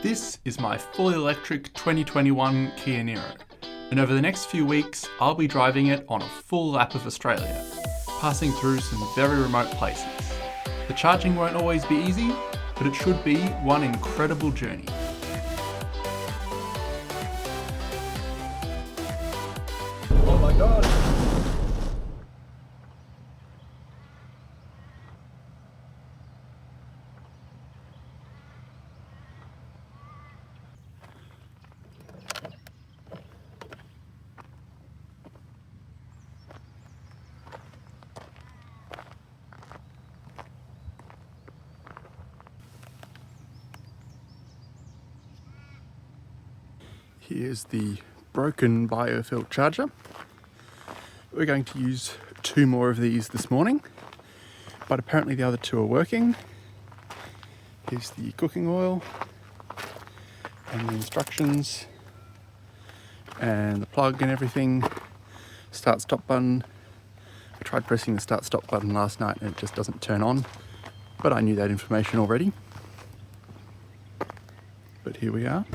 This is my fully electric 2021 Kia Niro, and over the next few weeks I'll be driving it on a full lap of Australia, passing through some very remote places. The charging won't always be easy, but it should be one incredible journey. Oh my god! Here's the broken biofuel charger. We're going to use 2 more of these this morning, but apparently the other 2 are working. Here's the cooking oil and the instructions and the plug and everything. Start stop button. I tried pressing the start stop button last night and it just doesn't turn on, but I knew that information already. But here we are.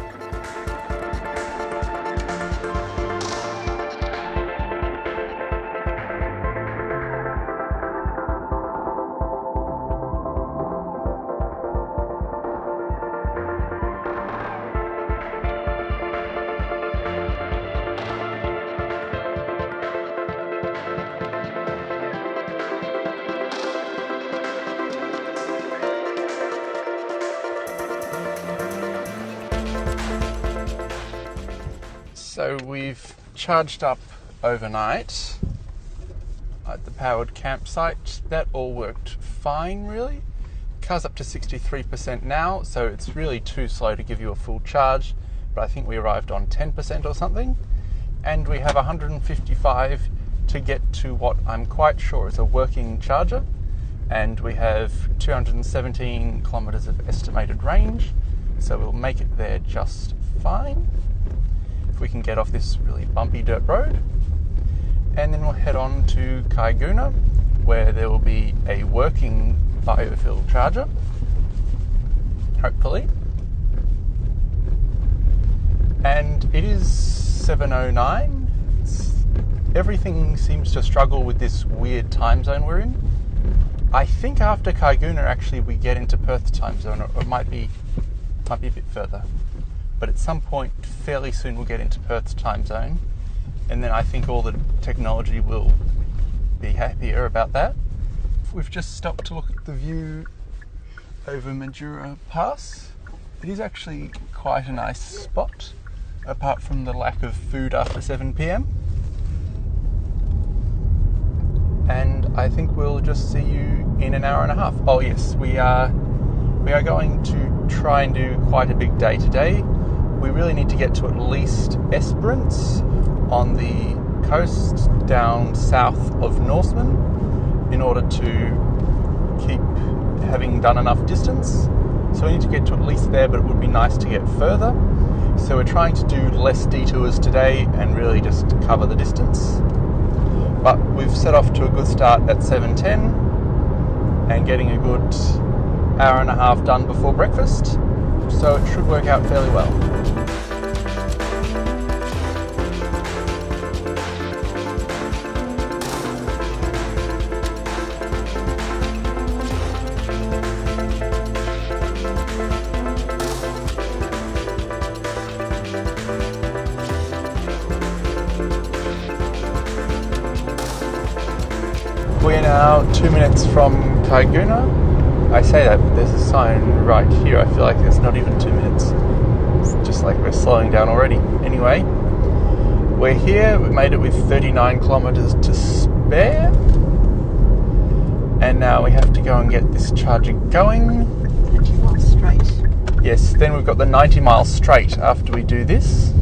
So we've charged up overnight at the powered campsite. That all worked fine, really. Car's up to 63% now, so it's really too slow to give you a full charge, but I think we arrived on 10% or something. And we have 155 to get to what I'm quite sure is a working charger. And we have 217 kilometers of estimated range, so we'll make it there just fine. We can get off this really bumpy dirt road, and then we'll head on to Kaiguna, where there will be a working biofuel charger, hopefully. And it is 7:09. Everything seems to struggle with this weird time zone we're in. I think after Kaiguna actually we get into Perth time zone, or it might be a bit further. But at some point fairly soon we'll get into Perth's time zone, and then I think all the technology will be happier about that. We've just stopped to look at the view over Madura Pass. It is actually quite a nice spot, apart from the lack of food after 7 p.m. And I think we'll just see you in an hour and a half. Oh yes, we are going to try and do quite a big day today. We really need to get to at least Esperance on the coast down south of Norseman in order to keep having done enough distance. So we need to get to at least there, but it would be nice to get further. So we're trying to do less detours today and really just cover the distance. But we've set off to a good start at 7:10 and getting a good hour and a half done before breakfast. So it should work out fairly well. We're now 2 minutes from Kaiguna. I say that, but there's a sign right here. I feel like there's not even 2 minutes. It's just like we're slowing down already. Anyway, we're here. We made it with 39 kilometers to spare. And now we have to go and get this charger going. 90 miles straight. Yes, then we've got the 90 miles straight after we do this.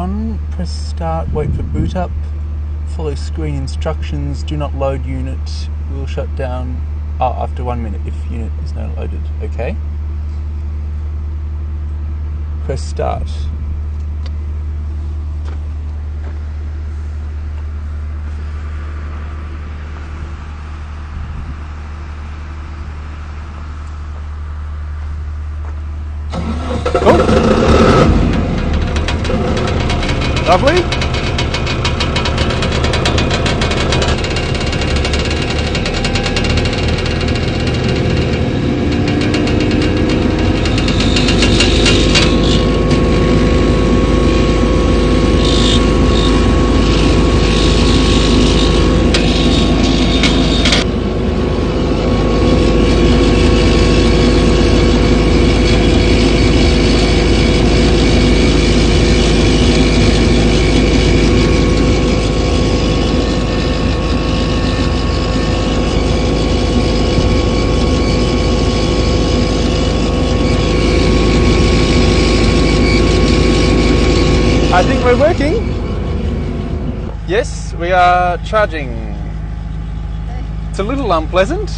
on, press start, wait for boot up, follow screen instructions, do not load unit, will shut down after 1 minute if unit is not loaded. Okay. Press start. Lovely. I think we're working. Yes, we are charging. It's a little unpleasant,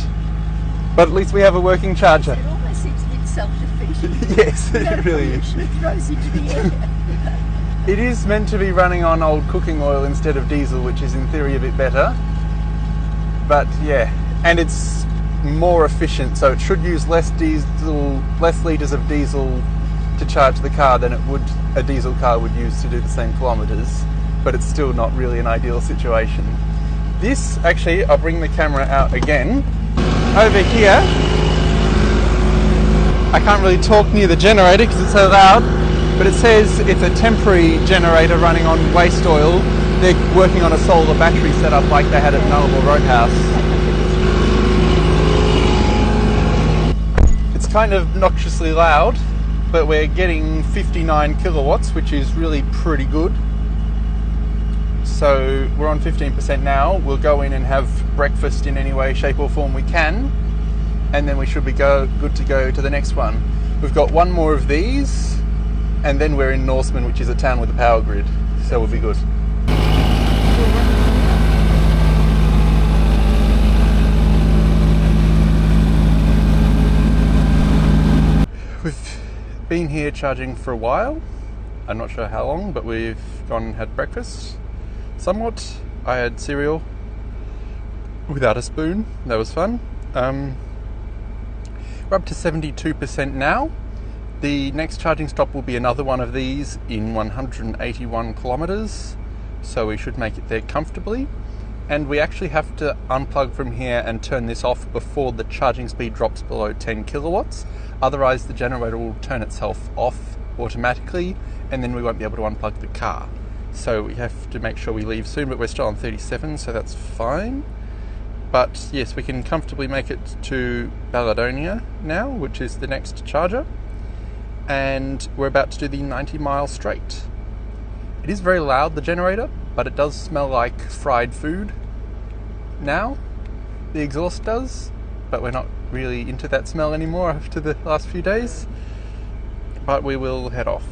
but at least we have a working charger. It almost seems a bit self-defeating. Yes, it really is. It throws into the air. It is meant to be running on old cooking oil instead of diesel, which is in theory a bit better. But yeah, and it's more efficient, so it should use less litres of diesel to charge the car than a diesel car would use to do the same kilometres, but it's still not really an ideal situation. This, actually, I'll bring the camera out again. Over here, I can't really talk near the generator because it's so loud, but it says it's a temporary generator running on waste oil. They're working on a solar battery setup like they had at Nullarbor Roadhouse. It's kind of obnoxiously loud, but we're getting 59 kilowatts, which is really pretty good. So we're on 15% now. We'll go in and have breakfast in any way, shape or form we can, and then we should be good to go to the next one. We've got one more of these, and then we're in Norseman, which is a town with a power grid, so we'll be good. We've been here charging for a while. I'm not sure how long, but we've gone and had breakfast. Somewhat. I had cereal without a spoon. That was fun. We're up to 72% now. The next charging stop will be another one of these in 181 kilometres, so we should make it there comfortably. And we actually have to unplug from here and turn this off before the charging speed drops below 10 kilowatts. Otherwise the generator will turn itself off automatically and then we won't be able to unplug the car. So we have to make sure we leave soon, but we're still on 37, so that's fine. But yes, we can comfortably make it to Balladonia now, which is the next charger. And we're about to do the 90-mile straight. It is very loud, the generator, but it does smell like fried food now. The exhaust does, but we're not really into that smell anymore after the last few days. But we will head off.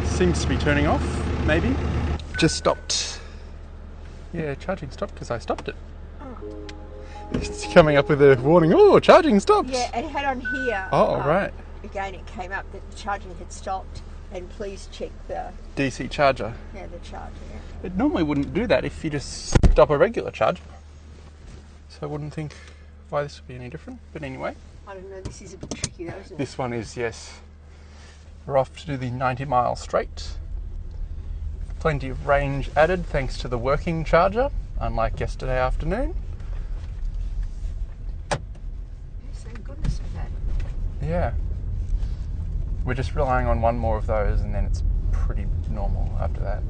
Seems to be turning off, maybe. Just stopped. Yeah, charging stopped because I stopped it. Oh. It's coming up with a warning, oh, charging stopped. Yeah, it had on here. Oh, right. Again, it came up that the charging had stopped, and please check the DC charger. the charger. Yeah. It normally wouldn't do that if you just stop a regular charger. So I wouldn't think why this would be any different, but anyway. I don't know, this is a bit tricky though, isn't it? This one is, yes. We're off to do the 90-mile straight. Plenty of range added thanks to the working charger, unlike yesterday afternoon. Thank goodness for that. Yeah. We're just relying on one more of those and then it's pretty normal after that.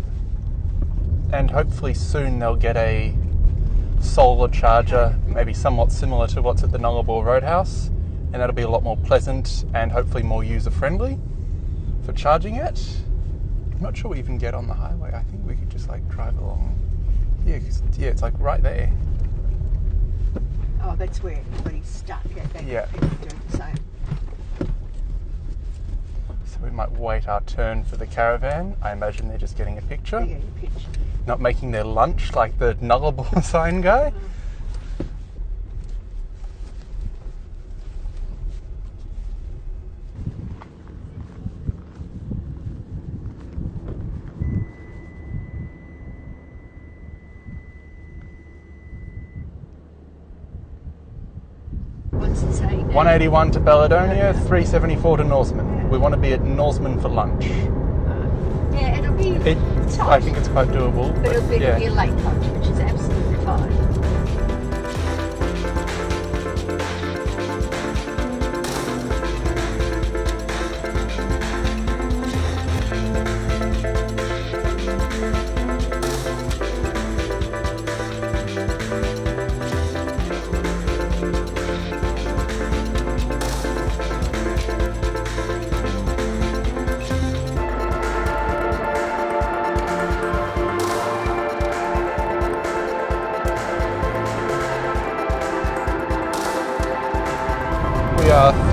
And hopefully soon they'll get a solar charger, maybe somewhat similar to what's at the Nullarbor Roadhouse, and that'll be a lot more pleasant and hopefully more user-friendly for charging it. I'm not sure we even get on the highway. I think we could just like drive along. Yeah, it's like right there. Oh, that's where everybody's stuck. Yeah. People doing the same. So we might wait our turn for the caravan. I imagine they're just getting a picture. They're getting a picture. Not making their lunch like the Nullarbor sign guy. 181 to Belladonna, 374 to Norseman. We want to be at Norseman for lunch. Yeah, it'll be tight. I think it's quite doable. But it'll be yeah. a late lunch, which is absolutely fine.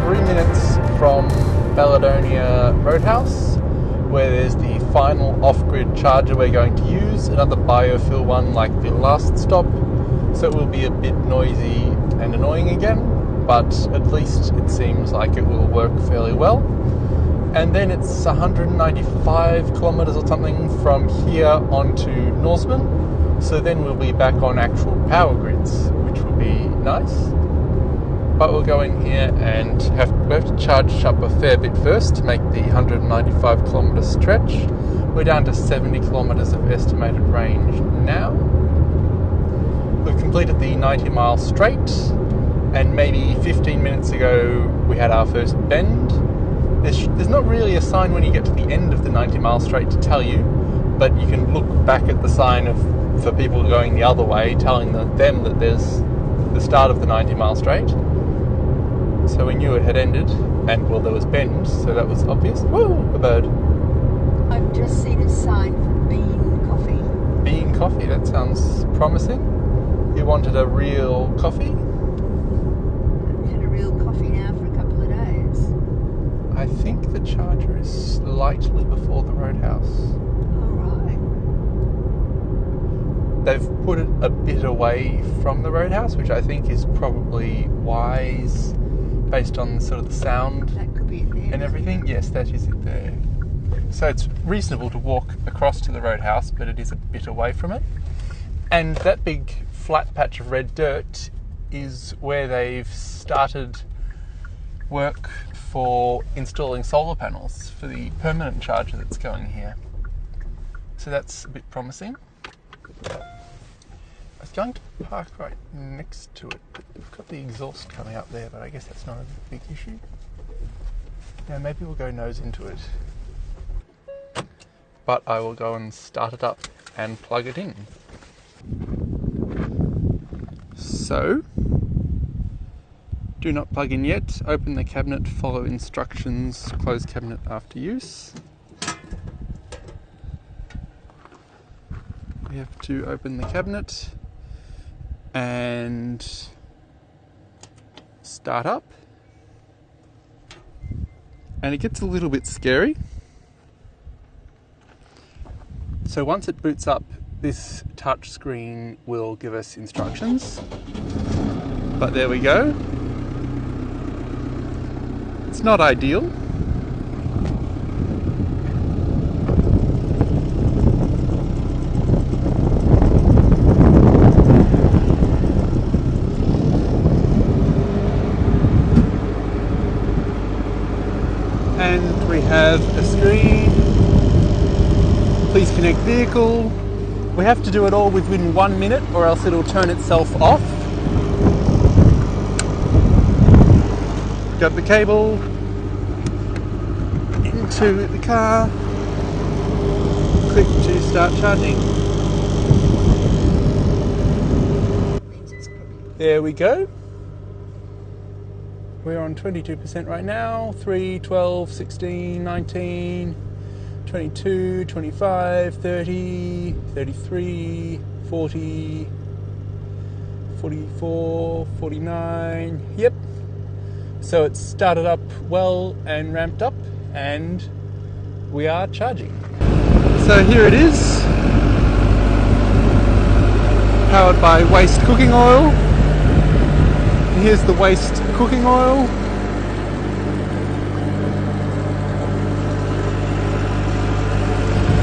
3 minutes from Belladonna Roadhouse, where there's the final off-grid charger we're going to use, another biofuel one like the last stop, so it will be a bit noisy and annoying again, but at least it seems like it will work fairly well. And then it's 195 kilometres or something from here onto Norseman, so then we'll be back on actual power grids, which will be nice. But we'll go in here and we have to charge up a fair bit first to make the 195 kilometre stretch. We're down to 70 kilometres of estimated range now. We've completed the 90-mile straight, and maybe 15 minutes ago we had our first bend. There's not really a sign when you get to the end of the 90-mile straight to tell you, but you can look back at the sign for people going the other way, telling them that there's the start of the 90-mile straight. So we knew it had ended, and well, there was bend, so that was obvious. Woo, a bird. I've just seen a sign for Bean Coffee. Bean Coffee, that sounds promising. You wanted a real coffee? I've had a real coffee now for a couple of days. I think the charger is slightly before the Roadhouse. Alright. They've put it a bit away from the Roadhouse, which I think is probably wise based on sort of the sound That could be it there. and everything. Yes, that is it there. So it's reasonable to walk across to the Roadhouse, but it is a bit away from it. And that big flat patch of red dirt is where they've started work for installing solar panels for the permanent charger that's going here. So that's a bit promising. I was going to park right next to it, but we've got the exhaust coming up there, but I guess that's not a big issue. Now maybe we'll go nose into it. But I will go and start it up and plug it in. So, do not plug in yet. Open the cabinet, follow instructions, close cabinet after use. We have to open the cabinet and start up. And it gets a little bit scary. So once it boots up, this touch screen will give us instructions. But there we go. It's not ideal. And we have a screen. Please connect vehicle. We have to do it all within 1 minute or else it'll turn itself off. Got the cable into the car. Click to start charging. There we go. We're on 22% right now. 3, 12, 16, 19, 22, 25, 30, 33, 40, 44, 49. Yep. So it's started up well and ramped up, and we are charging. So here it is, powered by waste cooking oil. And here's the waste cooking oil.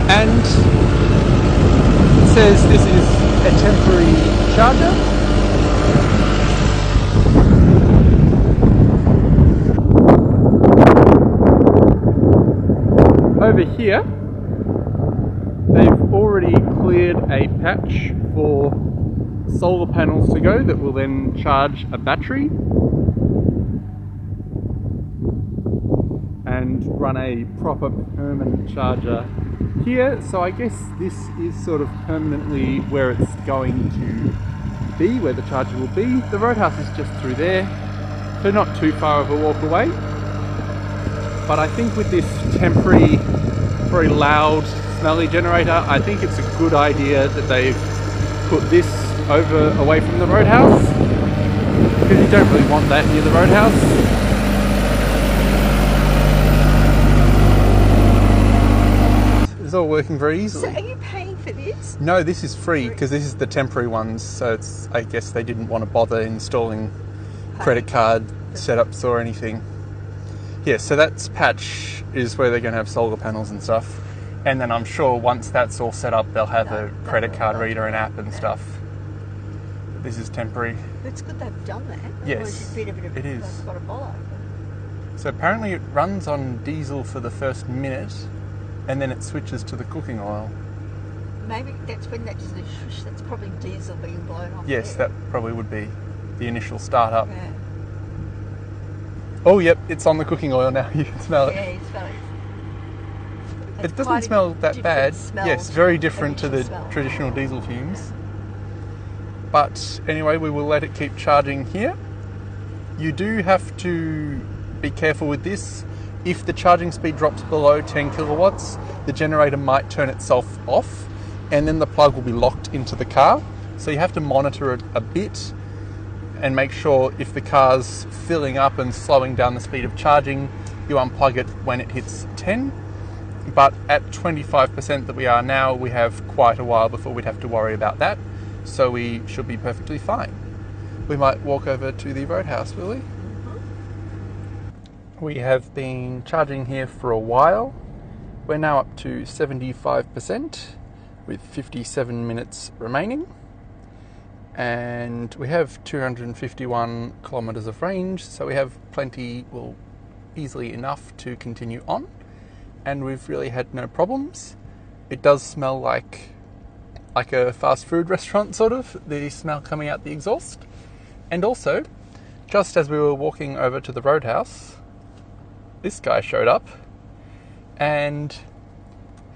And it says this is a temporary charger. Over here, they've already cleared a patch for solar panels to go that will then charge a battery and run a proper permanent charger here. So I guess this is sort of permanently where it's going to be, where the charger will be. The roadhouse is just through there, so not too far of a walk away. But I think with this temporary, very loud, smelly generator, I think it's a good idea that they've put this away from the roadhouse, because you don't really want that near the roadhouse. It's all working very easily. So are you paying for this? No, this is free because this is the temporary ones, so it's, I guess they didn't want to bother installing credit card setups or anything. Yeah, so that's patch is where they're going to have solar panels and stuff. And then I'm sure once that's all set up, they'll have a credit card reader and app and stuff. This is temporary. It's good they've done that. Yes, it is. They've got a bother. So apparently it runs on diesel for the first minute, and then it switches to the cooking oil. Maybe that's when that's the shush. That's probably diesel being blown off. Yes, there. that probably would be the initial startup. Yeah. Oh, yep, it's on the cooking oil now. You can smell it. Yeah, you smell it. It doesn't smell that bad. Yes, very different to the smell. traditional diesel fumes. But anyway, we will let it keep charging here. You do have to be careful with this. If the charging speed drops below 10 kilowatts, the generator might turn itself off, and then the plug will be locked into the car. So you have to monitor it a bit and make sure if the car's filling up and slowing down the speed of charging, you unplug it when it hits 10. But at 25% that we are now, we have quite a while before we'd have to worry about that. So we should be perfectly fine. We might walk over to the roadhouse, will we? Mm-hmm. We have been charging here for a while. We're now up to 75% with 57 minutes remaining. And we have 251 kilometres of range, so we have plenty, well, easily enough to continue on. And we've really had no problems. It does smell like a fast food restaurant, sort of, the smell coming out the exhaust. And also, just as we were walking over to the roadhouse, this guy showed up, and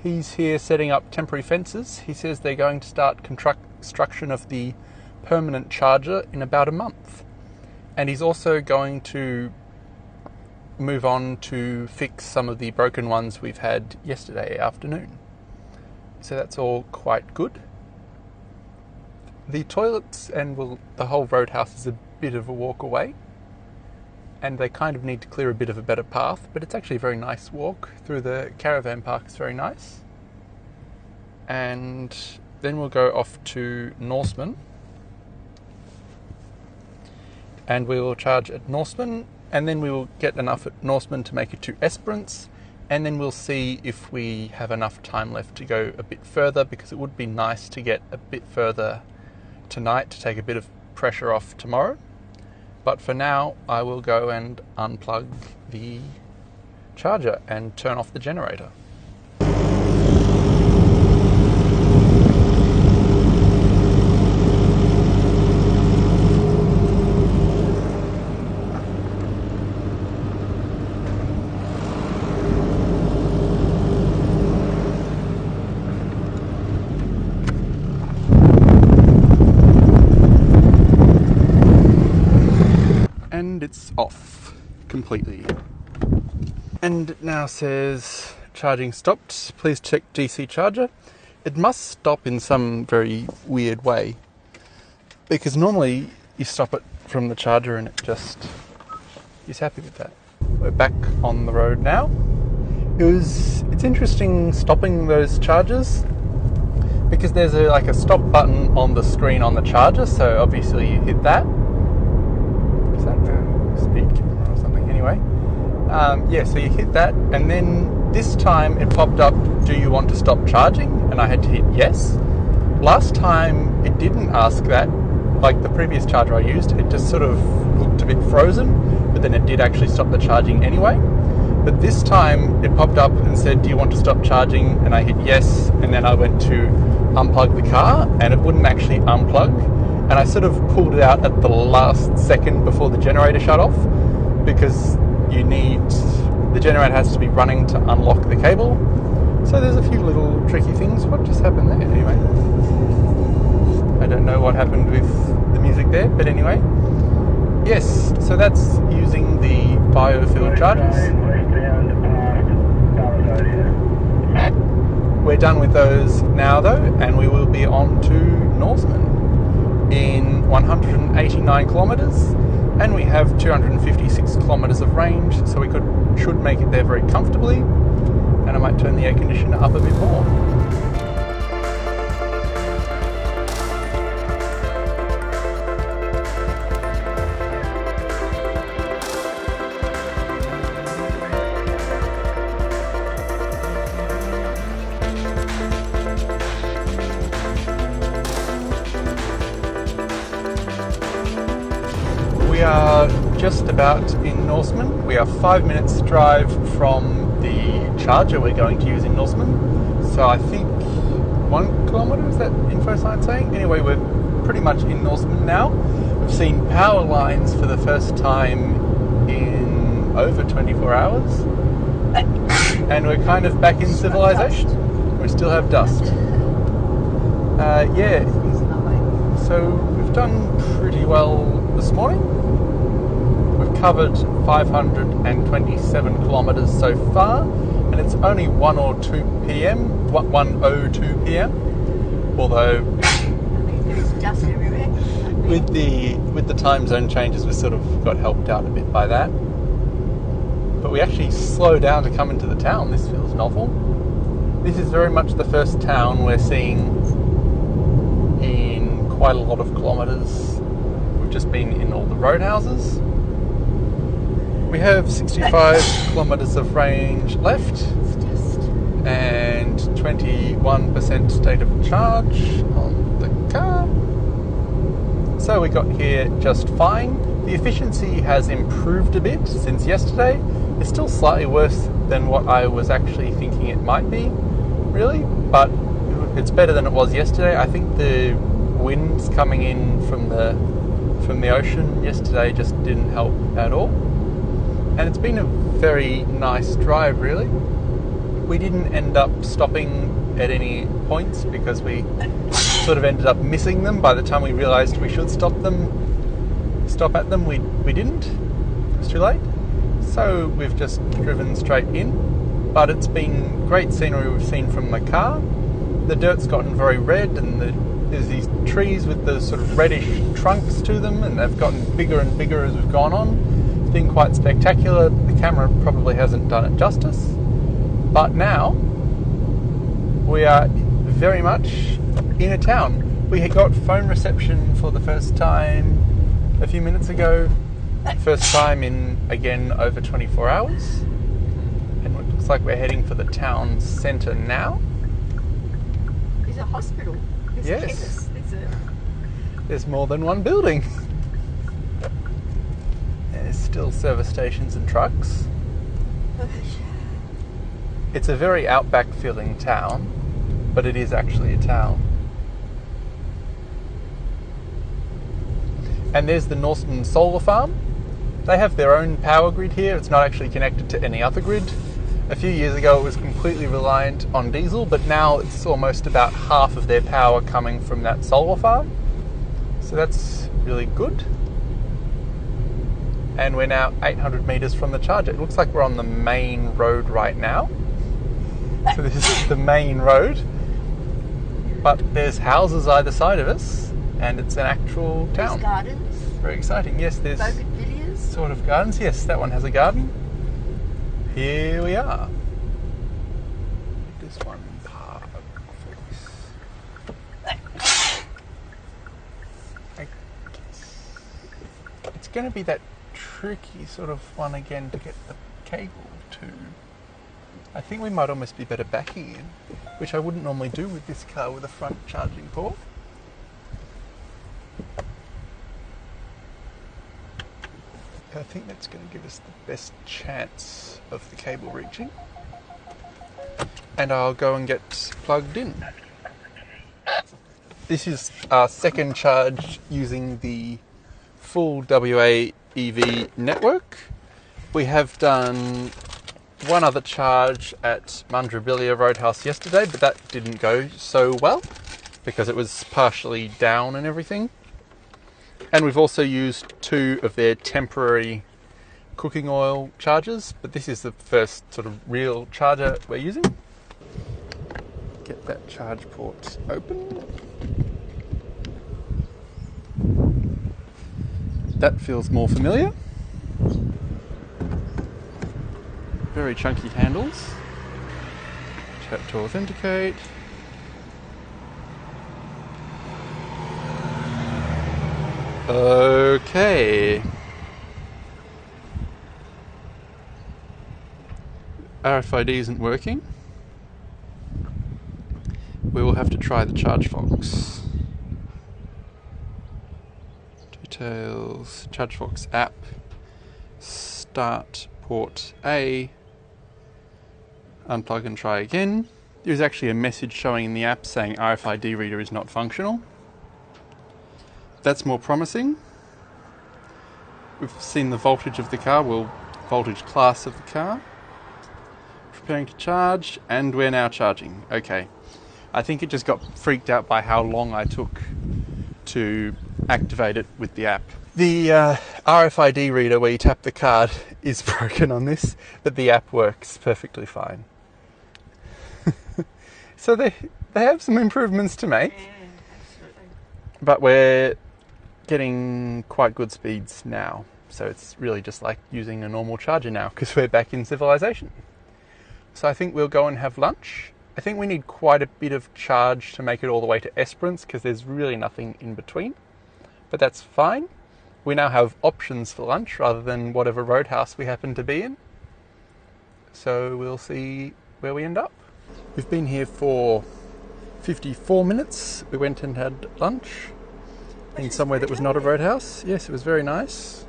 he's here setting up temporary fences. He says they're going to start construction of the permanent charger in about a month. And he's also going to move on to fix some of the broken ones we've had yesterday afternoon. So that's all quite good. The toilets and the whole roadhouse is a bit of a walk away, and they kind of need to clear a bit of a better path, but it's actually a very nice walk through the caravan park. It's very nice. And then we'll go off to Norseman, and we will charge at Norseman, and then we will get enough at Norseman to make it to Esperance, and then we'll see if we have enough time left to go a bit further, because it would be nice to get a bit further tonight to take a bit of pressure off tomorrow. But for now, I will go and unplug the charger and turn off the generator. And it's off completely. And it now says charging stopped. Please check DC charger. It must stop in some very weird way, because normally you stop it from the charger and it just is happy with that. We're back on the road now. It's interesting stopping those chargers, because there's like a stop button on the screen on the charger, so obviously you hit that. Is that the speed camera or something? Anyway, so you hit that, and then this time it popped up, do you want to stop charging? And I had to hit yes. Last time it didn't ask that. Like the previous charger I used, it just sort of looked a bit frozen, but then it did actually stop the charging anyway. But this time it popped up and said, do you want to stop charging? And I hit yes, and then I went to unplug the car, and it wouldn't actually unplug. And I sort of pulled it out at the last second before the generator shut off, because the generator has to be running to unlock the cable. So there's a few little tricky things. What just happened there? Anyway, I don't know what happened with the music there, but anyway. Yes, so that's using the biofuel chargers. We're done with those now though, and we will be on to Norseman in 189 kilometres, and we have 256 kilometres of range, so we should make it there very comfortably, and I might turn the air conditioner up a bit more. We are just about in Norseman. We are 5 minutes drive from the charger we're going to use in Norseman. So I think 1 kilometre, is that info sign saying? Anyway, we're pretty much in Norseman now. We've seen power lines for the first time in over 24 hours. And we're kind of back in civilization. We still have dust. So we've done pretty well this morning. We've covered 527 kilometres so far, and it's only 1:02 p.m. Although there's dust everywhere. with the time zone changes, we sort of got helped out a bit by that. But we actually slow down to come into the town. This feels novel. This is very much the first town we're seeing in quite a lot of kilometres. We've just been in all the roadhouses. We have 65 kilometres of range left and 21% state of charge on the car. So we got here just fine. The efficiency has improved a bit since yesterday. It's still slightly worse than what I was actually thinking it might be, really, but it's better than it was yesterday. I think the winds coming in from the ocean yesterday just didn't help at all. And it's been a very nice drive, really. We didn't end up stopping at any points because we sort of ended up missing them. By the time we realised we should stop at them, we didn't. It was too late. So we've just driven straight in. But it's been great scenery we've seen from the car. The dirt's gotten very red, and there's these trees with the sort of reddish trunks to them, and they've gotten bigger and bigger as we've gone on. Been quite spectacular. The camera probably hasn't done it justice, but now we are very much in a town. We got phone reception for the first time a few minutes ago, first time in again over 24 hours, and it looks like we're heading for the town centre now. There's a hospital. There's a chemist. There's more than one building. There's still service stations and trucks. It's a very outback feeling town, but it is actually a town. And there's the Norseman solar farm. They have their own power grid here. It's not actually connected to any other grid. A few years ago it was completely reliant on diesel, but now it's almost about half of their power coming from that solar farm. So that's really good. And we're now 800 metres from the charger. It looks like we're on the main road right now. So this is the main road. But there's houses either side of us, and it's an actual town. There's gardens. Very exciting. Yes, there's Bougainvilleas. sort of gardens. Yes, that one has a garden. Here we are. This one park I guess it's going to be that tricky sort of one again to get the cable to. I think we might almost be better backing in, which I wouldn't normally do with this car with a front charging port. I think that's going to give us the best chance of the cable reaching. And I'll go and get plugged in. This is our second charge using the full WA EV network. We have done one other charge at Madura Roadhouse yesterday, but that didn't go so well because it was partially down and everything. And we've also used 2 of their temporary cooking oil chargers, but this is the first sort of real charger we're using. Get that charge port open. That feels more familiar. Very chunky handles. Tap to authenticate. Okay. RFID isn't working. We will have to try the ChargeFox. Details, ChargeFox app, start port A, unplug and try again. There's actually a message showing in the app saying RFID reader is not functional. That's more promising. We've seen the voltage of the car, well, voltage class of the car. Preparing to charge, and we're now charging. Okay. I think it just got freaked out by how long I took to activate it with the app. The RFID reader where you tap the card is broken on this, but the app works perfectly fine. So they have some improvements to make. Yeah, absolutely. But we're getting quite good speeds now. So it's really just like using a normal charger now because we're back in civilization. So I think we'll go and have lunch. I think we need quite a bit of charge to make it all the way to Esperance because there's really nothing in between. But that's fine. We now have options for lunch rather than whatever roadhouse we happen to be in. So we'll see where we end up. We've been here for 54 minutes. We went and had lunch in somewhere that was not a roadhouse. Yes, it was very nice.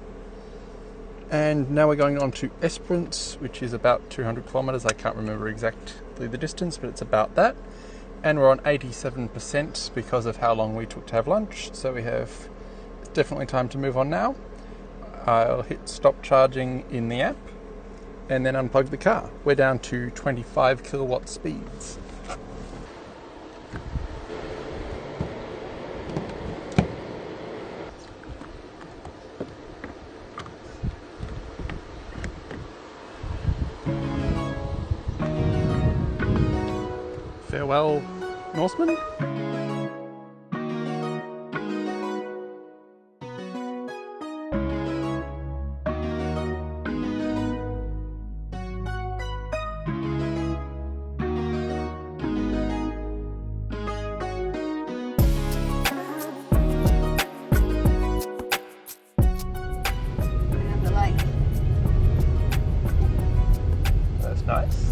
And now we're going on to Esperance, which is about 200 kilometres. I can't remember exactly the distance, but it's about that. And we're on 87% because of how long we took to have lunch. So we have definitely time to move on now. I'll hit stop charging in the app and then unplug the car. We're down to 25 kilowatt speeds. Farewell, Norseman. Around the lake. That's nice.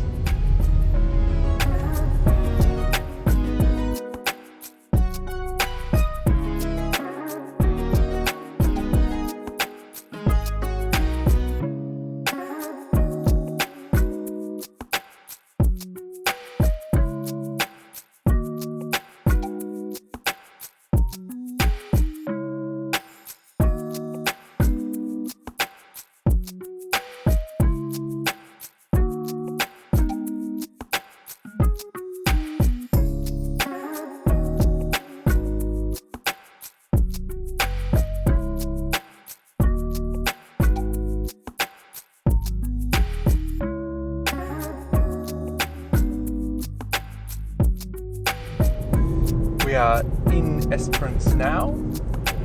are in Esperance now,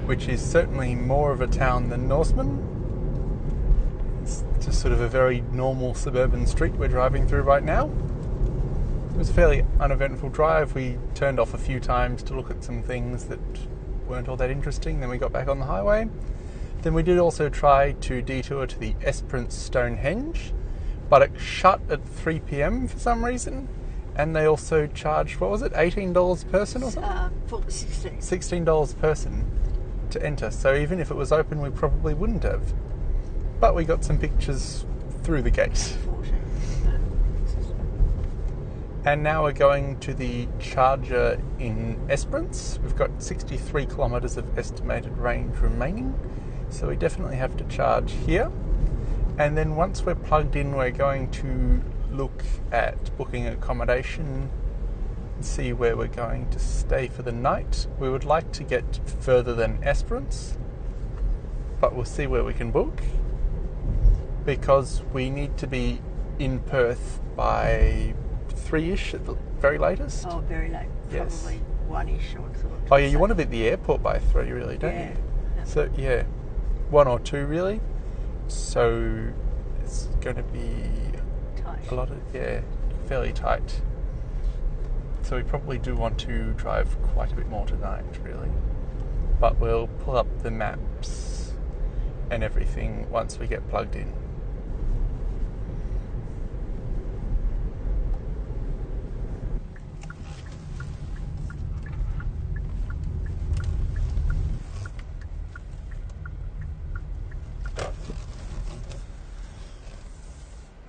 which is certainly more of a town than Norseman. It's just sort of a very normal suburban street we're driving through right now. It was a fairly uneventful drive. We turned off a few times to look at some things that weren't all that interesting. Then we got back on the highway. Then we did also try to detour to the Esperance Stonehenge, but it shut at 3 p.m. for some reason. And they also charged, what was it, $18 a person or something? 16. $16 a person to enter. So even if it was open, we probably wouldn't have. But we got some pictures through the gate. 14. And now we're going to the charger in Esperance. We've got 63 kilometres of estimated range remaining. So we definitely have to charge here. And then once we're plugged in, we're going to look at booking accommodation and see where we're going to stay for the night. We would like to get further than Esperance, but we'll see where we can book, because we need to be in Perth by 3-ish at the very latest. Oh, very late. Yes. Probably 1-ish or thought. Oh yeah, you want to be at the airport by 3 really, don't Yeah. you? So yeah, 1 or 2 really. So it's going to be Tight. a lot of, fairly tight. So we probably do want to drive quite a bit more tonight, really. But we'll pull up the maps and everything once we get plugged in.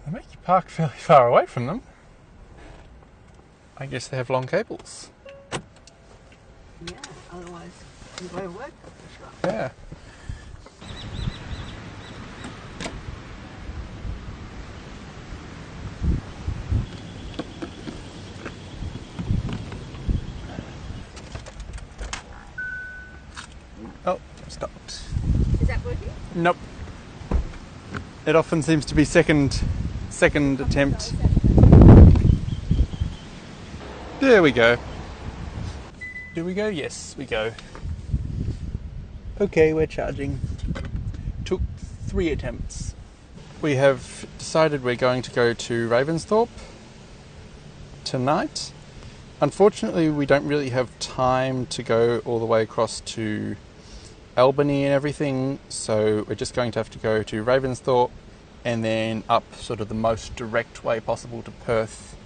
They make you park fairly far away from them. I guess they have long cables. Yeah, otherwise you go to work. Yeah. Oh, stopped. Is that working? Nope. It often seems to be second attempt. There we go. Do we go? Yes, we go. Okay, we're charging. Took 3 attempts. We have decided we're going to go to Ravensthorpe tonight. Unfortunately, we don't really have time to go all the way across to Albany and everything, so we're just going to have to go to Ravensthorpe and then up sort of the most direct way possible to Perth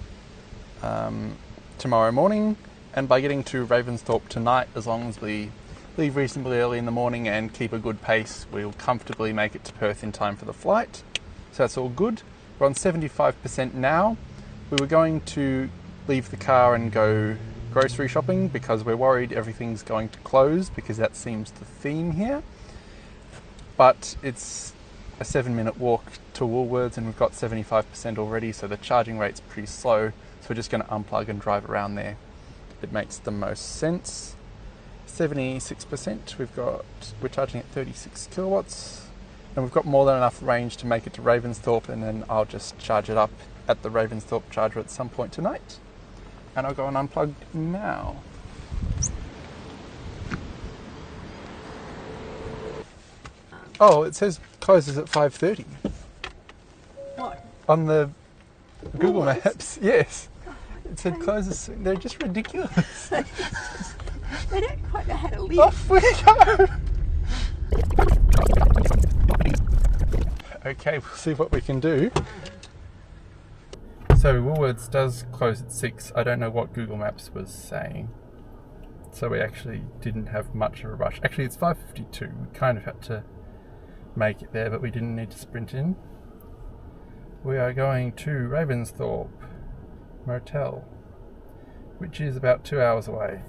tomorrow morning. And by getting to Ravensthorpe tonight, as long as we leave reasonably early in the morning and keep a good pace, we'll comfortably make it to Perth in time for the flight. So that's all good. We're on 75% now. We were going to leave the car and go grocery shopping because we're worried everything's going to close, because that seems the theme here. But it's a 7-minute walk to Woolworths and we've got 75% already, so the charging rate's pretty slow. So we're just going to unplug and drive around there. It makes the most sense. 76%, we're charging at 36 kilowatts, and we've got more than enough range to make it to Ravensthorpe, and then I'll just charge it up at the Ravensthorpe charger at some point tonight. And I'll go and unplug now. Oh, it says closes at 5:30. What? On the Google Woolworths? Maps, yes. It said closes soon. They're just ridiculous. They don't quite know how to live. Off we go! Okay, we'll see what we can do. So Woolworths does close at 6. I don't know what Google Maps was saying. So we actually didn't have much of a rush. Actually, it's 5:52. We kind of had to make it there, but we didn't need to sprint in. We are going to Ravensthorpe Motel, which is about 2 hours away.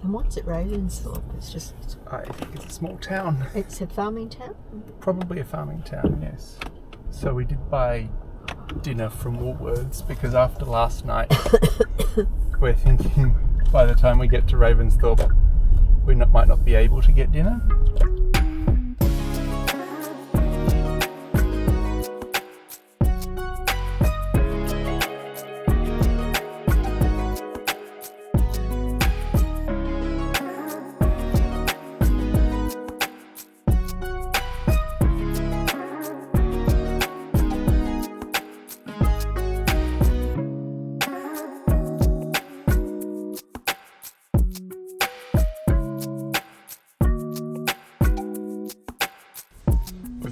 And what's at Ravensthorpe? It's just... I think it's a small town. It's a farming town? Probably a farming town, yes. So we did buy dinner from Woolworths because after last night we're thinking by the time we get to Ravensthorpe we might not be able to get dinner.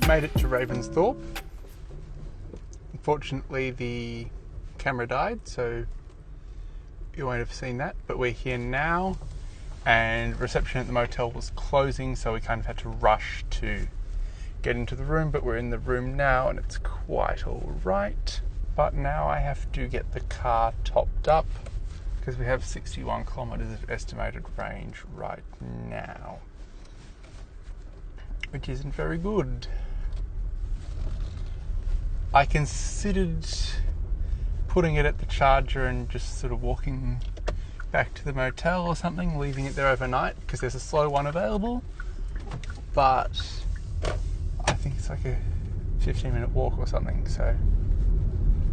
Made it to Ravensthorpe. Unfortunately, the camera died, so you won't have seen that, but we're here now, and reception at the motel was closing, so we kind of had to rush to get into the room, but we're in the room now and it's quite all right. But now I have to get the car topped up because we have 61 kilometers of estimated range right now, which isn't very good. I considered putting it at the charger and just sort of walking back to the motel or something, leaving it there overnight because there's a slow one available, but I think it's like a 15-minute walk or something, so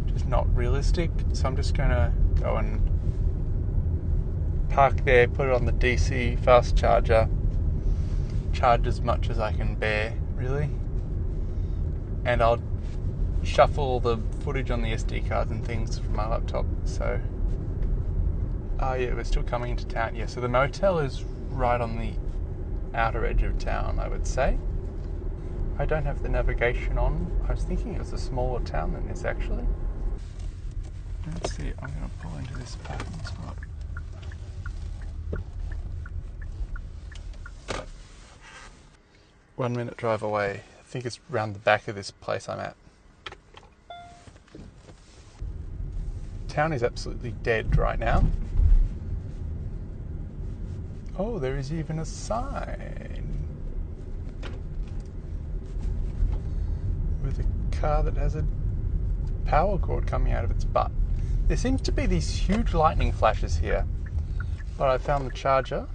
just not realistic. So I'm just gonna go and park there, put it on the DC fast charger, charge as much as I can bear, really, and I'll shuffle the footage on the SD cards and things from my laptop. So yeah, we're still coming into town. Yeah, so the motel is right on the outer edge of town, I would say. I don't have the navigation on. I was thinking it was a smaller town than this, actually. Let's see, I'm going to pull into this parking spot. One minute drive away. I think it's round the back of this place I'm at. Town is absolutely dead right now. Oh, there is even a sign with a car that has a power cord coming out of its butt. There seems to be these huge lightning flashes here, but I found the charger.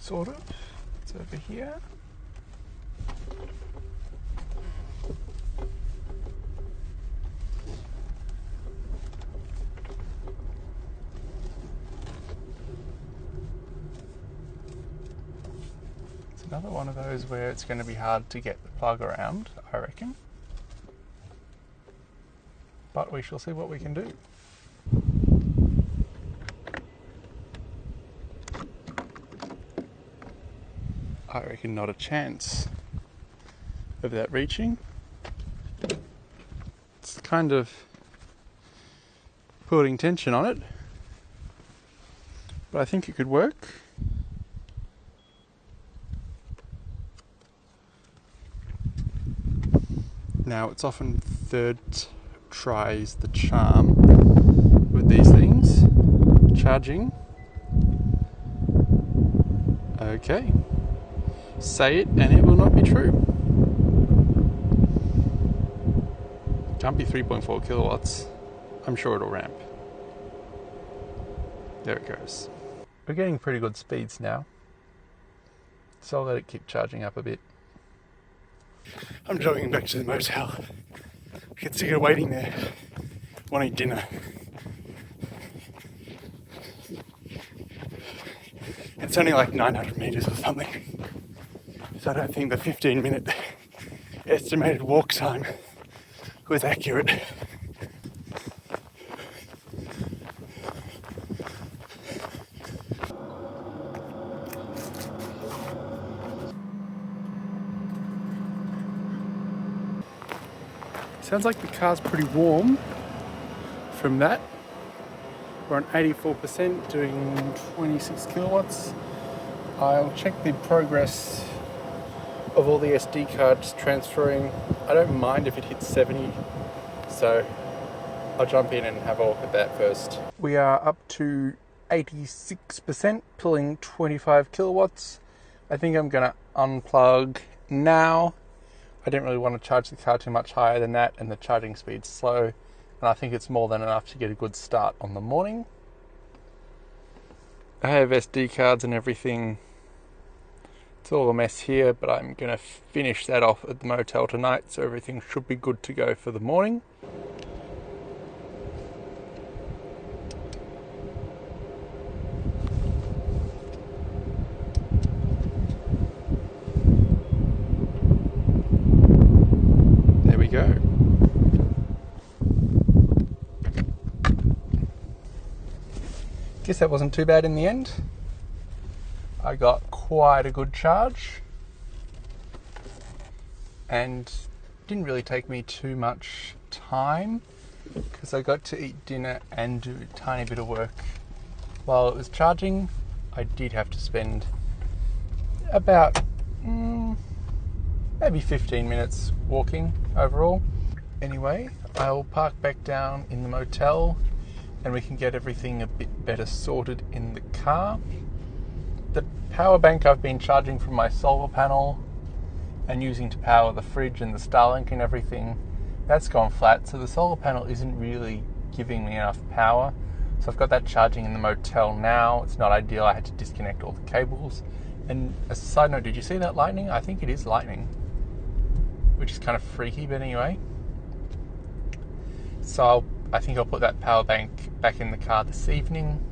Sort of. It's over here. Another one of those where it's going to be hard to get the plug around, I reckon. But we shall see what we can do. I reckon not a chance of that reaching. It's kind of putting tension on it, but I think it could work. Now, it's often third tries the charm with these things. Charging. Okay. Say it and it will not be true. Can't be 3.4 kilowatts. I'm sure it'll ramp. There it goes. We're getting pretty good speeds now, so I'll let it keep charging up a bit. I'm jogging back to the motel. I get sick of waiting there. Want to eat dinner. It's only like 900 meters or something, so I don't think the 15-minute estimated walk time was accurate. Sounds like the car's pretty warm from that. We're on 84%, doing 26 kilowatts. I'll check the progress of all the SD cards transferring. I don't mind if it hits 70, so I'll jump in and have a look at that first. We are up to 86%, pulling 25 kilowatts. I think I'm gonna unplug now. I didn't really want to charge the car too much higher than that, and the charging speed's slow, and I think it's more than enough to get a good start on the morning. I have SD cards and everything. It's all a mess here, but I'm going to finish that off at the motel tonight, so everything should be good to go for the morning. Go. Guess that wasn't too bad in the end. I got quite a good charge, and didn't really take me too much time because I got to eat dinner and do a tiny bit of work while it was charging. I did have to spend about maybe 15 minutes walking overall. Anyway, I'll park back down in the motel and we can get everything a bit better sorted in the car. The power bank I've been charging from my solar panel and using to power the fridge and the Starlink and everything, that's gone flat, so the solar panel isn't really giving me enough power. So I've got that charging in the motel now. It's not ideal. I had to disconnect all the cables. And as a side note, did you see that lightning? I think it is lightning, which is kind of freaky, but anyway. So I think I'll put that power bank back in the car this evening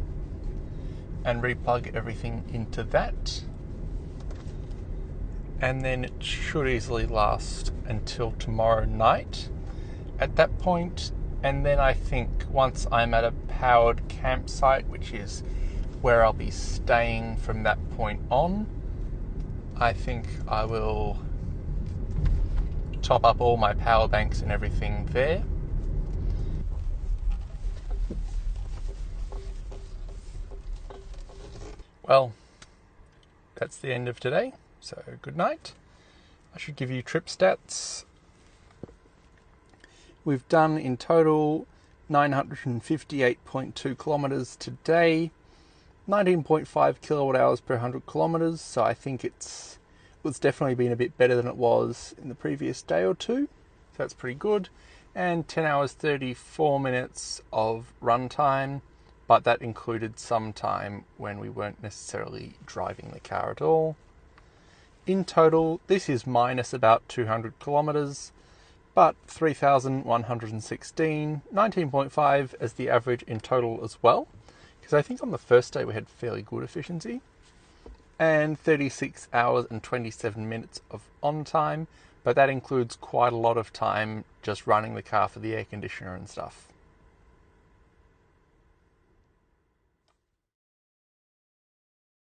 and replug everything into that. And then it should easily last until tomorrow night at that point. And then I think once I'm at a powered campsite, which is where I'll be staying from that point on, I think I will top up all my power banks and everything there. Well, that's the end of today, so good night. I should give you trip stats. We've done in total 958.2 kilometres today, 19.5 kilowatt hours per 100 kilometres, so I think it's definitely been a bit better than it was in the previous day or two, so that's pretty good. And 10 hours 34 minutes of run time, but that included some time when we weren't necessarily driving the car at all. In total, this is minus about 200 kilometres, but 3,116, 19.5 as the average in total as well, because I think on the first day we had fairly good efficiency, and 36 hours and 27 minutes of on time, but that includes quite a lot of time just running the car for the air conditioner and stuff.